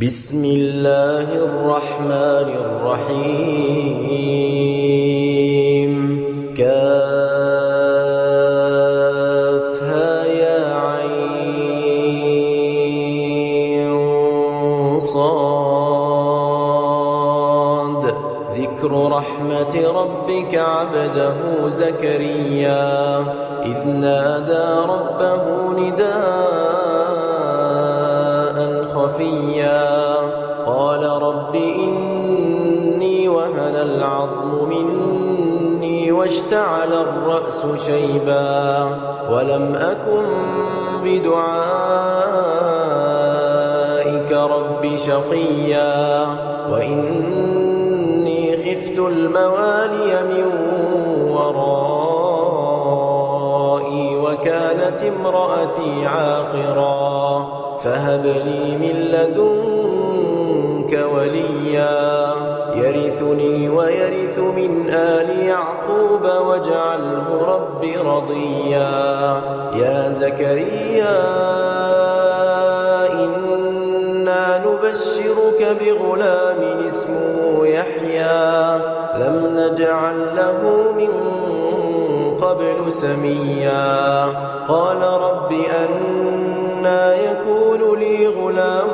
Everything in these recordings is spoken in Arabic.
بسم الله الرحمن الرحيم كافها يا عين صاد ذكر رحمة ربك عبده زكريا إذ نادى ربه نداء خفيا قال رب إني وهن العظم مني واشتعل الرأس شيبا ولم أكن بدعائك رب شقيا وإني خفت الموالي من ورائي وكانت امرأتي عاقرا فهب لي من لدنك وليا يرثني ويرث من آل يعقوب واجعله رب رضيا يا زكريا إنا نبشرك بغلام اسمه يحيى لم نجعل له من قبل سميا قال رب أنى يكون لي غلام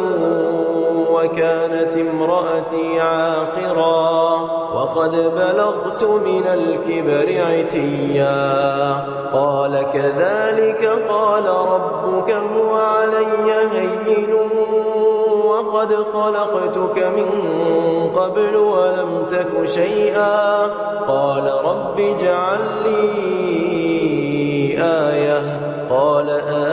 وكانت امرأتي عاقرا وقد بلغت من الكبر عتيا قال كذلك قال ربك هو علي هين وقد خلقتك من قبل ولم تك شيئا قال رب اجعل لي آية قال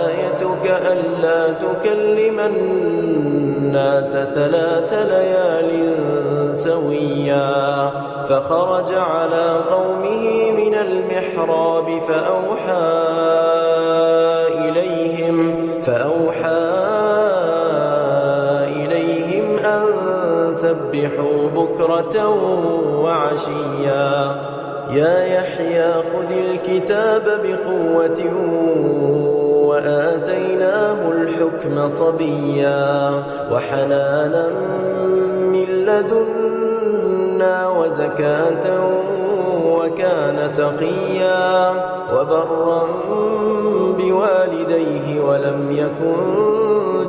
آيتك ألا تكلم الناس 3 ليال سويا فخرج على قومه من المحراب فأوحى إليهم أن سبحوا بكرة وعشيا يا يحيى خذ الكتاب بقوة وآتيناه الحكم صبيا وحنانا من لدنا وزكاة وكان تقيا وبرا بوالديه ولم يكن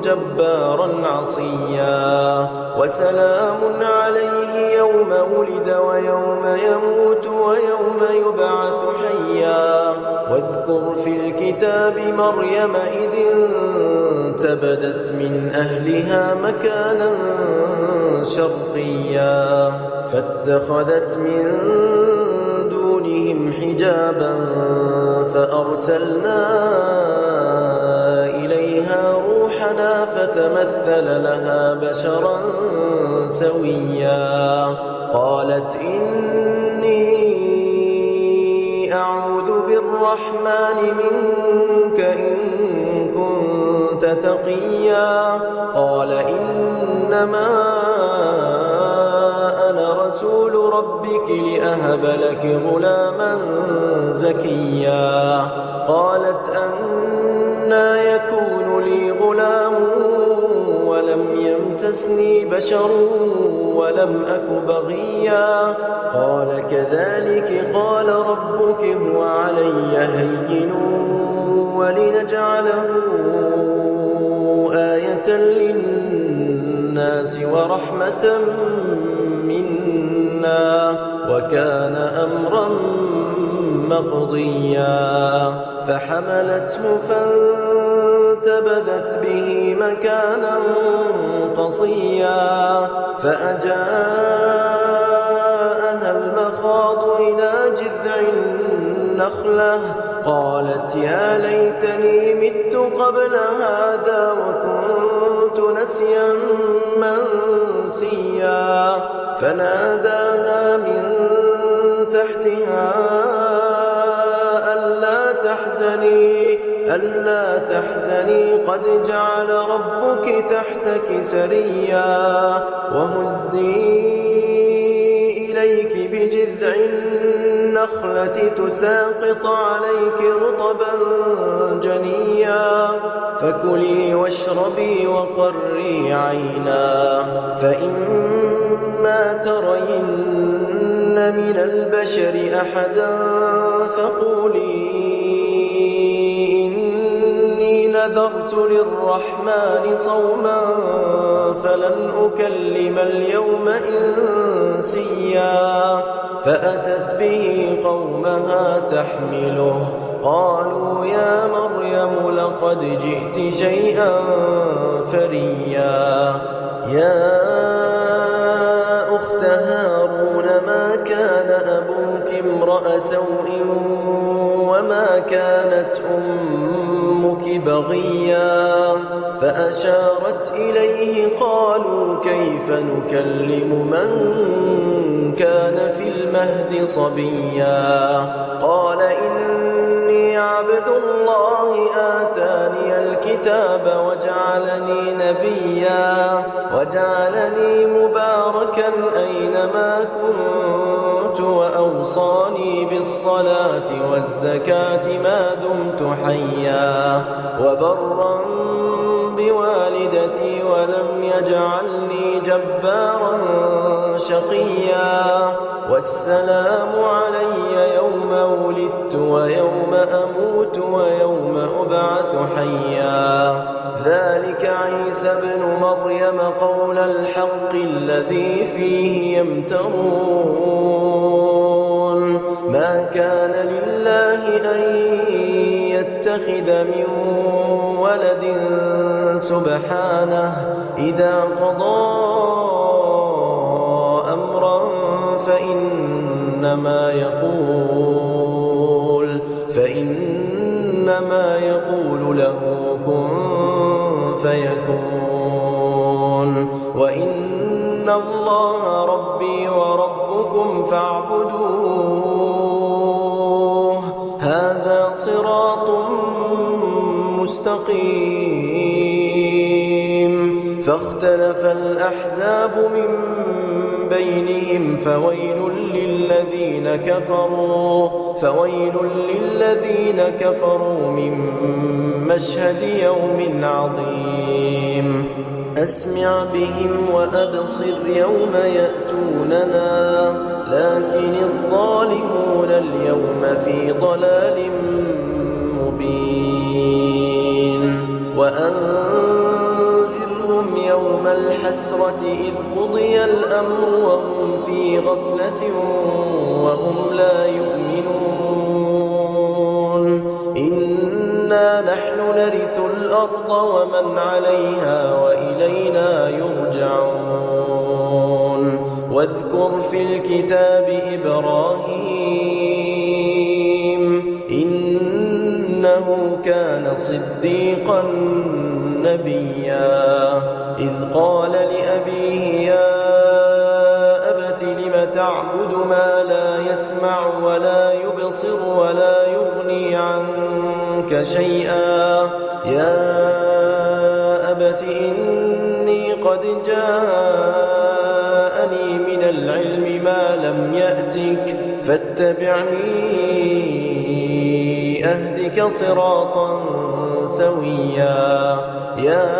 جبارا عصيا وسلام عليه يوم ولد ويوم يموت ويوم يبعث حيا واذكر في الكتاب مريم إذ انتبذت من أهلها مكانا شرقيا فاتخذت من دونهم حجابا فأرسلنا إليها روحنا فتمثل لها بشرا سويا قالت إني أعوذ بالرحمن منك إن كنت تقيا قال إنما أنا رسول ربك لأهب لك غلاما زكيا قالت أنى يكون لي غلام ولم يمسسني بشر ولم أك بغيا قال كذلك قال ربك هو علي هين ولنجعله آية للناس ورحمة منا وكان أمرا مقضيا فحملته فانتبذت به مكانا قصيا فأجاءها المخاض إلى جذع النخلة قالت يا ليتني مت قبل هذا وكنت نسيا منسيا فناداها من تحتها ألا تحزني قد جعل ربك تحتك سريا وهزي إليك بجذع النخلة تساقط عليك رطبا جنيا فكلي واشربي وقري عينا فإما ترين من البشر أحدا فقولي إني نذرت للرحمن صوما فلن أكلم اليوم إنسيا فأتت به قومها تحمله قالوا يا مريم لقد جئت شيئا فريا يا أخت هارون ما كان أبوك امرأ سوء وما كانت أمك بغيا فأشارت إليه قالوا كيف نكلم من كان في المهد صبيا قال إني عبد الله آتاني الكتاب وجعلني نبيا وجعلني مباركا أينما كنت وأوصاني بالصلاة والزكاة ما دمت حيا وبرا بوالدتي ولم يجعلني جبارا شقيا والسلام علي يوم ولدت ويوم أموت ويوم أبعث حيا ذلك عيسى ابن مريم قول الحق الذي فيه يمترون ما كان لله أن يتخذ من ولد سبحانه إذا قضى أمرا فإنما يقول له كن فيكون وإن الله ربي وربكم فاعبدوه هذا صراط مستقيم فاختلف الأحزاب من بينهم فويل للذين كفروا من مشهد يوم عظيم أسمع بهم وأبصر يوم يأتوننا لكن الظالمون اليوم في ضلال مبين وأنذرهم يوم الحسرة إذ قضي الأمر وهم في غفلة وهم لا يؤمنون إنا نحن نرث الأرض ومن عليها وإلينا يرجعون واذكر في الكتاب إبراهيم إنه كان صديقا نبيا إذ قال لأبيه يا أبت لم تعبد ما لا يسمع ولا يبصر ولا يغني عنك شيئا يا أبت إني قد جاءني من العلم ما لم يأتك فاتبعني أهدك صراطا سويا يا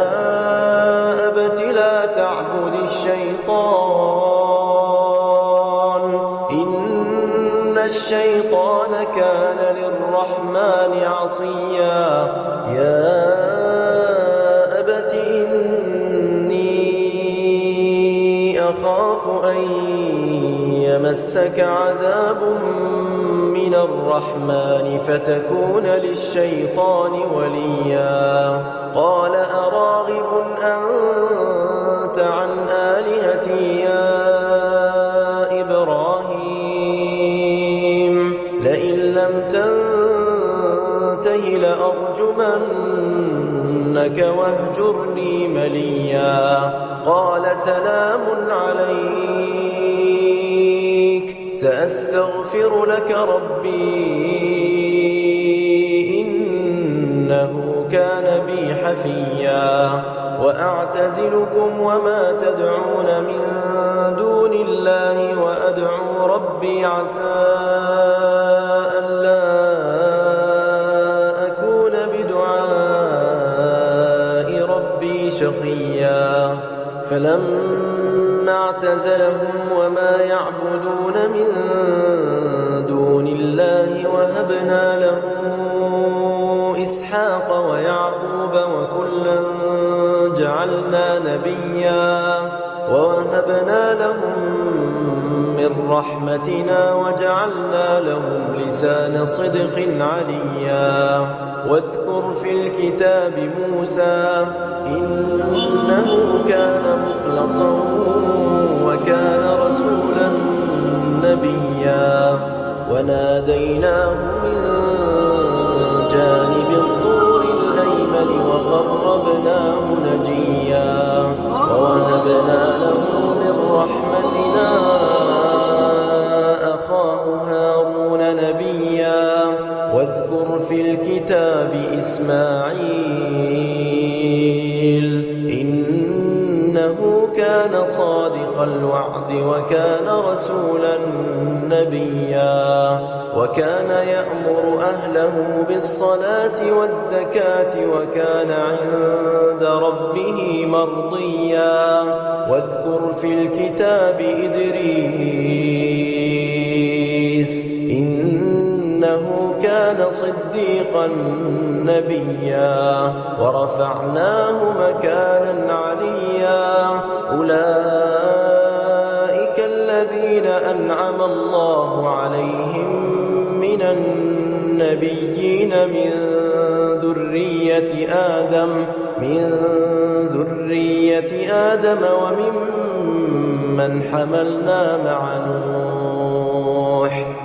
أبت لا تعبد الشيطان إن الشيطان كان للرحمن عصيا يا أبت إني أخاف أن يمسك عذاب من الرحمن فتكون للشيطان وليا قال أراغب أنت عن آلهتي يا إبراهيم لئن لم تنته لأرجمنك واهجرني مليا قال سلام عليك سأستغفر لك ربي إنه كان بي حفيا وأعتزلكم وما تدعون من دون الله وأدعو ربي عسى ألا أكون بدعاء ربي شقيا فلما اعتزلهم وما يعبدون من دون الله وهبنا له إسحاق ويعقوب وكلا جعلنا نبيا ووهبنا لهم من رحمتنا وجعلنا لهم لسان صدق عليا واذكر في الكتاب موسى إنه كان مخلصا وكان رسولا نبيا وناديناه من جانب الطور الأيمن وقربناه نجيا ووهبنا له من رحمتنا أخاه هارون نبيا واذكر في الكتاب إسماعيل إنه كان صادق الوعد وكان رسولا نبيا وكان يأمر أهله بالصلاة والزكاة وكان عند ربه مرضيا واذكر في الكتاب إدريس إنه كان صديقا نبيا ورفعناه مكانا عليا أولئك الذين أنعم الله عليهم من النبيين من ذرية آدم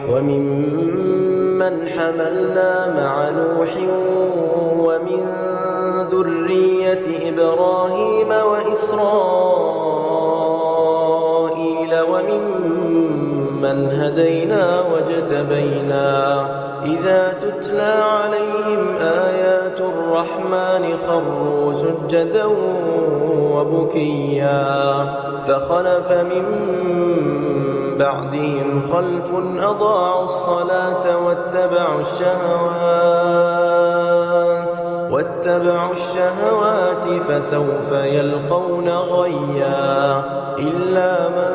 وممن حملنا مع نوح ومن ذرية إبراهيم وإسرائيل وممن هدينا واجتبينا إذا تتلى عليهم آيات الرحمن خروا سجدا وبكيا فخلف من بعدهم خلف أضاعوا الصلاة واتبعوا الشهوات فسوف يلقون غيا إلا من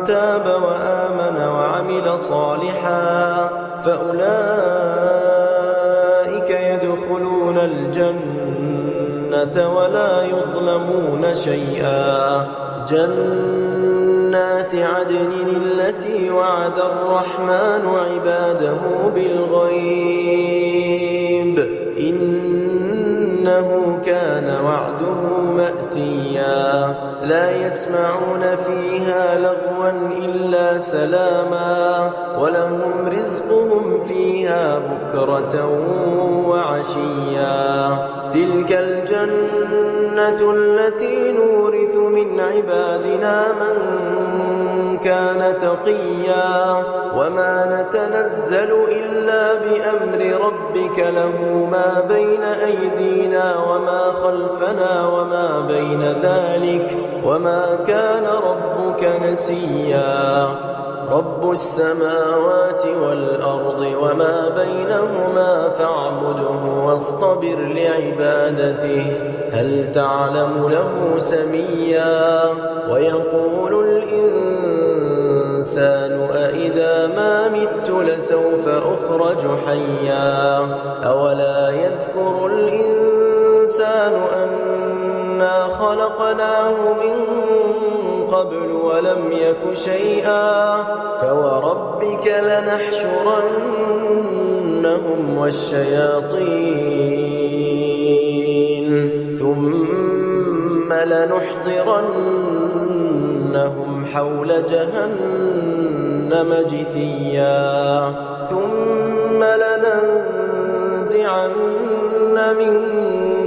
تاب وآمن وعمل صالحا فأولئك يدخلون الجنة ولا يظلمون شيئا جنات عدن التي وعد الرحمن عباده بالغيب إنه كان وعده مأتيا لا يسمعون فيها لغوا إلا سلاما ولهم رزقهم فيها بكرة وعشيا تلك الجنة التي نورث من عبادنا من كان تقيا وما نتنزل إلا بأمر ربك له ما بين أيدينا وما خلفنا وما بين ذلك وما كان ربك نسيا رب السماوات والأرض وما بينهما فاعبده واصطبر لعبادته هل تعلم له سميا ويقول الإنسان أإذا ما مت لسوف أخرج حيا أولا يذكر الإنسان أنا خلقناه من قبل ولم يك شيئا فوربك لنحشرنهم والشياطين ثم لنحضرنهم حول جهنم جثيا ثم لننزعن من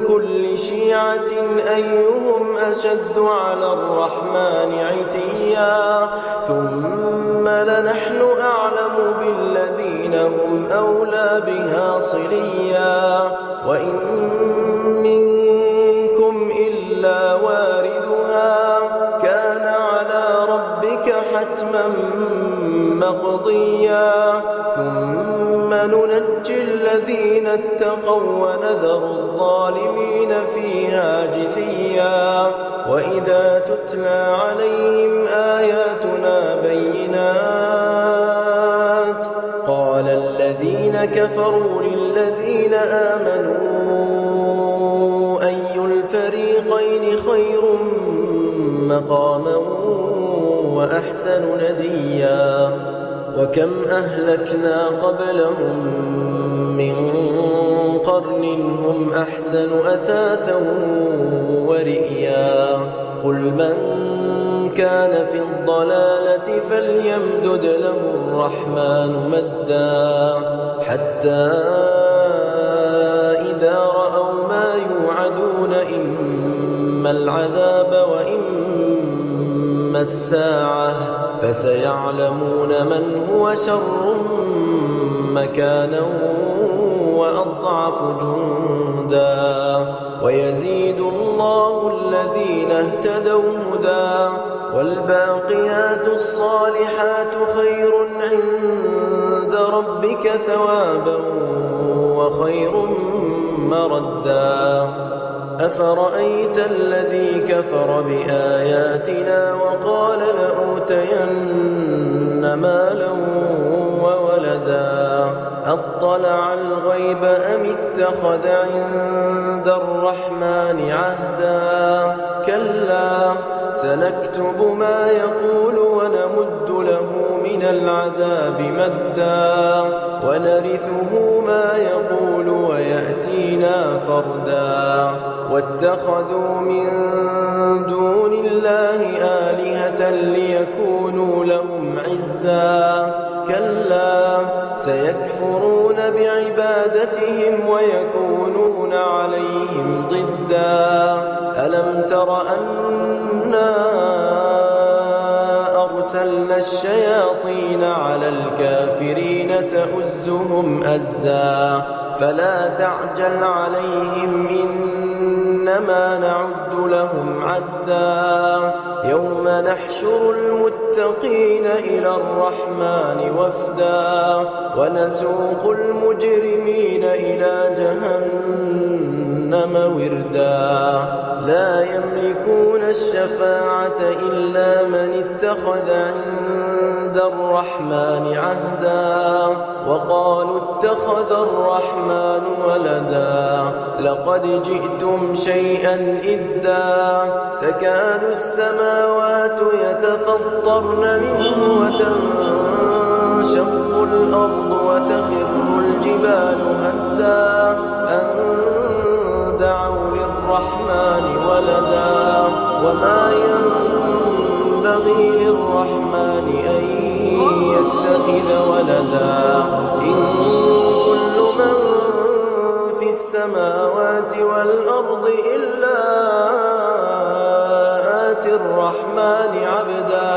كل شيعة أيهم أشد على الرحمن عتيا ثم لنحن أعلم بالذين هم أولى بها صليا وإن منكم إلا مقضيا ثم ننجي الذين اتقوا ونذر الظالمين فيها جثيا وإذا تتلى عليهم آياتنا بينات قال الذين كفروا للذين آمنوا أي الفريقين خير مقاما وأحسن نديا وكم أهلكنا قبلهم من قرن هم أحسن أثاثا ورئيا قل من كان في الضلالة فليمدد له الرحمن مدا حتى إذا رأوا ما يوعدون إما العذاب وإما الساعة فسيعلمون من هو شر مكانا وأضعف جندا ويزيد الله الذين اهتدوا هدى والباقيات الصالحات خير عند ربك ثوابا وخير مردا أفرأيت الذي كفر بآياتنا وقال لأوتين مالا وولدا أطلع الغيب أم اتخذ عند الرحمن عهدا كلا سنكتب ما يقول ونمد له من العذاب مدا ونرثه ما يقول ويأتينا فردا واتخذوا من دون الله آلهة ليكونوا لهم عزا كلا سيكفرون بعبادتهم ويكونون عليهم ضدا ألم تر أنا أرسلنا الشياطين على الكافرين تؤزهم أزا فلا تعجل عليهم إنما نعد لهم عدا يوم نحشر المتقين إلى الرحمن وفدا ونسوق المجرمين إلى جهنم وردا لا يملكون الشفاعة إلا من اتخذ عند الرحمن عهدا وقالوا اتخذ الرحمن ولدا لقد جئتم شيئا إدا تكاد السماوات يتفطرن منه وتنشق الأرض وتخر الجبال هدا أن دعوا للرحمن ولدا وما ينبغي للرحمن أن يتخذ ولدا إن كل من في السماوات والأرض إلا آتي الرحمن عبدا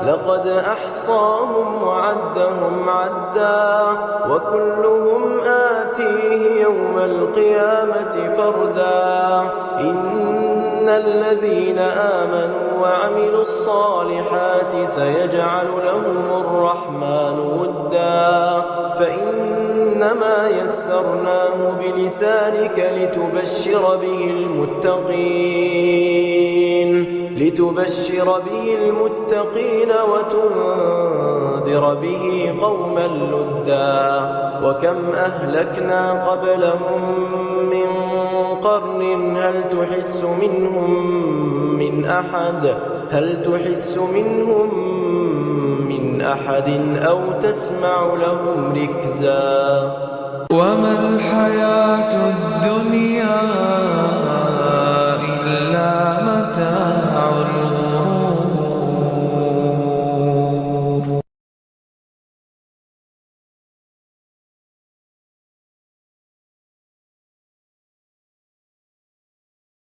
لقد أحصاهم وعدهم عدا وكلهم آتيه يوم القيامة فردا إن الذين آمنوا وعملوا الصالحات سيجعل لهم الرحمن ودا فإنما يسرناه بلسانك لتبشر به المتقين وتنذر به قوما لدا وكم أهلكنا قبلهم من قرن هل تحس منهم من أحد أو تسمع لهم ركزا وما الحياة الدنيا